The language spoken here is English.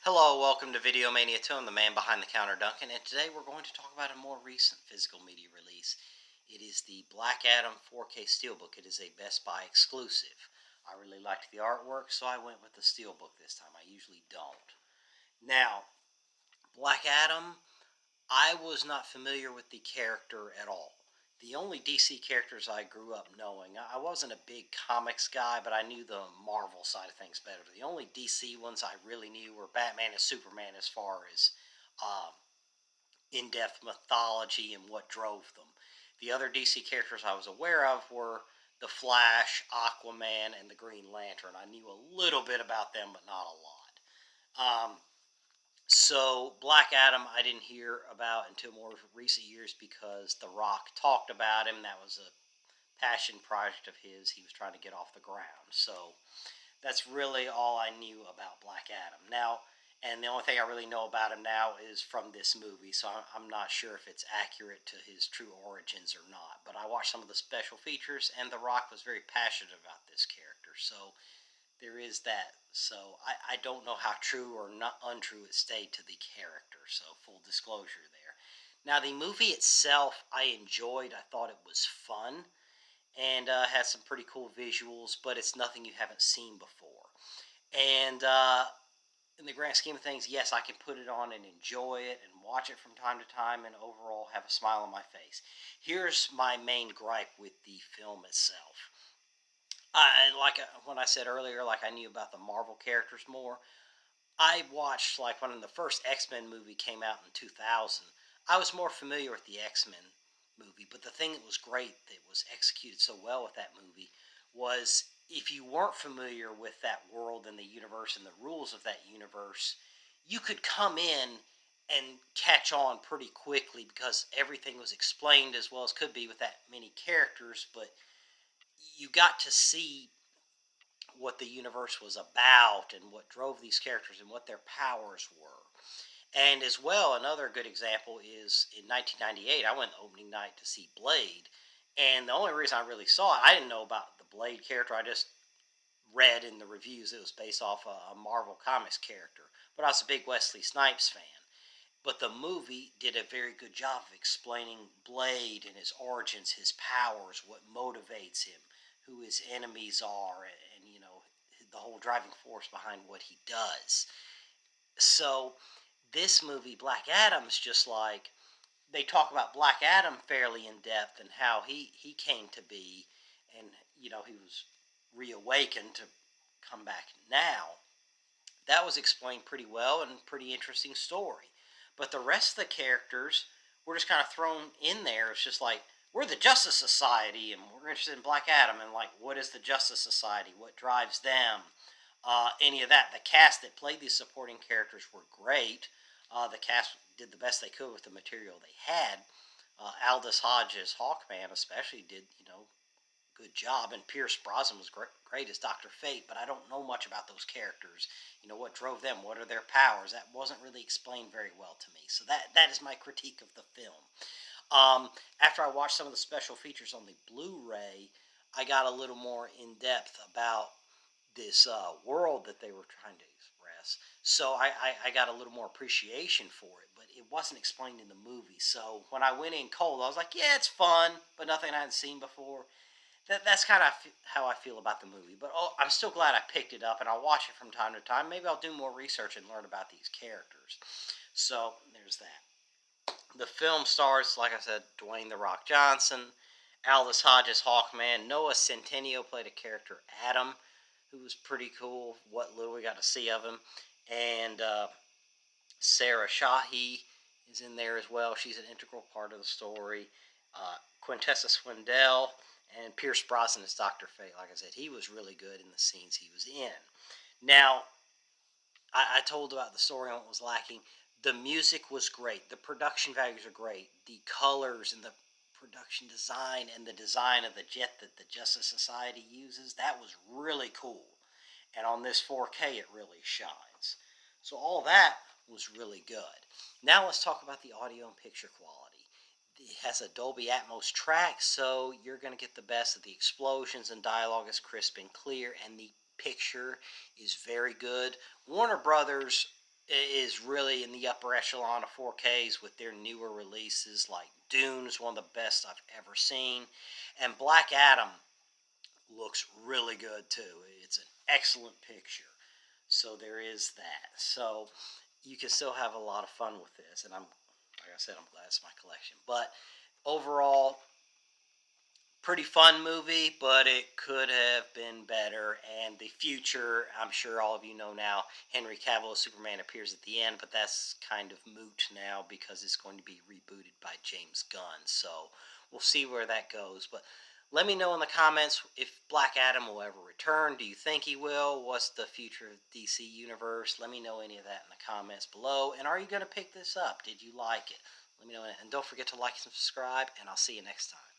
Hello, welcome to Video Mania 2. I'm the man behind the counter, Duncan, and today we're going to talk about a more recent physical media release. It is the Black Adam 4K Steelbook. It is a Best Buy exclusive. I really liked the artwork, so I went with the Steelbook this time. I usually don't. Now, Black Adam, I was not familiar with the character at all. The only DC characters I grew up knowing, I wasn't a big comics guy, but I knew the Marvel side of things better. The only DC ones I really knew were Batman and Superman as far as um, in depth mythology and what drove them. The other DC characters I was aware of were the Flash, Aquaman, and the Green Lantern. I knew a little bit about them, but not a lot. So Black Adam, I didn't hear about until more recent years because The Rock talked about him. That was a passion project of his. He was trying to get off the ground. So that's really all I knew about Black Adam. Now, and the only thing I really know about him now is from this movie. So I'm not sure if it's accurate to his true origins or not. But I watched some of the special features, and The Rock was very passionate about this character. So there is that. So I don't know how true or not untrue it stayed to the character. So full disclosure there. Now the movie itself, I enjoyed. I thought it was fun and had some pretty cool visuals, but it's nothing you haven't seen before. And in the grand scheme of things, yes, I can put it on and enjoy it and watch it from time to time and overall have a smile on my face. Here's my main gripe with the film itself. When I said earlier, like I knew about the Marvel characters more. I watched like when the first X-Men movie came out in 2000. I was more familiar with the X-Men movie, but the thing that was great that was executed so well with that movie was if you weren't familiar with that world and the universe and the rules of that universe, you could come in and catch on pretty quickly because everything was explained as well as could be with that many characters, but you got to see what the universe was about and what drove these characters and what their powers were. And as well, another good example is in 1998, I went opening night to see Blade. And the only reason I really saw it, I didn't know about the Blade character. I just read in the reviews it was based off a Marvel Comics character. But I was a big Wesley Snipes fan. But the movie did a very good job of explaining Blade and his origins, his powers, what motivates him, who his enemies are, and the whole driving force behind what he does. So this movie, Black Adam's just like they talk about Black Adam fairly in depth and how he came to be, and he was reawakened to come back now. That was explained pretty well and pretty interesting story. But the rest of the characters were just kind of thrown in there. It's just like we're the Justice Society and we're interested in Black Adam and like what is the Justice Society? What drives them? Any of that. The cast that played these supporting characters were great. The cast did the best they could with the material they had. Aldous Hodges, Hawkman, especially did good job, and Pierce Brosnan was great as Doctor Fate. But I don't know much about those characters. What drove them? What are their powers? That wasn't really explained very well to me. So that is my critique of the film. After I watched some of the special features on the Blu-ray, I got a little more in depth about this world that they were trying to express. So I got a little more appreciation for it, but it wasn't explained in the movie. So when I went in cold, I was like, yeah, it's fun, but nothing I hadn't seen before. That's kind of how I feel about the movie. But I'm still glad I picked it up, and I'll watch it from time to time. Maybe I'll do more research and learn about these characters. So there's that. The film stars, like I said, Dwayne The Rock Johnson, Aldous Hodges Hawkman, Noah Centineo played a character Adam, who was pretty cool. What little we got to see of him, and Sarah Shahi is in there as well. She's an integral part of the story. Quintessa Swindell and Pierce Brosnan as Dr. Fate. Like I said, he was really good in the scenes he was in. Now, I told about the story and what was lacking. The music was great. The production values are great. The colors and the production design and the design of the jet that the Justice Society uses, that was really cool. And on this 4K, it really shines. So all that was really good. Now let's talk about the audio and picture quality. It has a Dolby Atmos track, so you're going to get the best of the explosions, and dialogue is crisp and clear, and the picture is very good. Warner Brothers is really in the upper echelon of 4Ks with their newer releases. Like Dune is one of the best I've ever seen, and Black Adam looks really good too. It's an excellent picture. So there is that. So you can still have a lot of fun with this, and like I said, I'm glad it's my collection. But overall, pretty fun movie, but it could have been better. And the future, I'm sure all of you know now, Henry Cavill as Superman appears at the end, but that's kind of moot now because it's going to be rebooted by James Gunn. So we'll see where that goes. But let me know in the comments if Black Adam will ever return. Do you think he will? What's the future of DC Universe? Let me know any of that in the comments below. And are you going to pick this up? Did you like it? Let me know. And don't forget to like and subscribe, and I'll see you next time.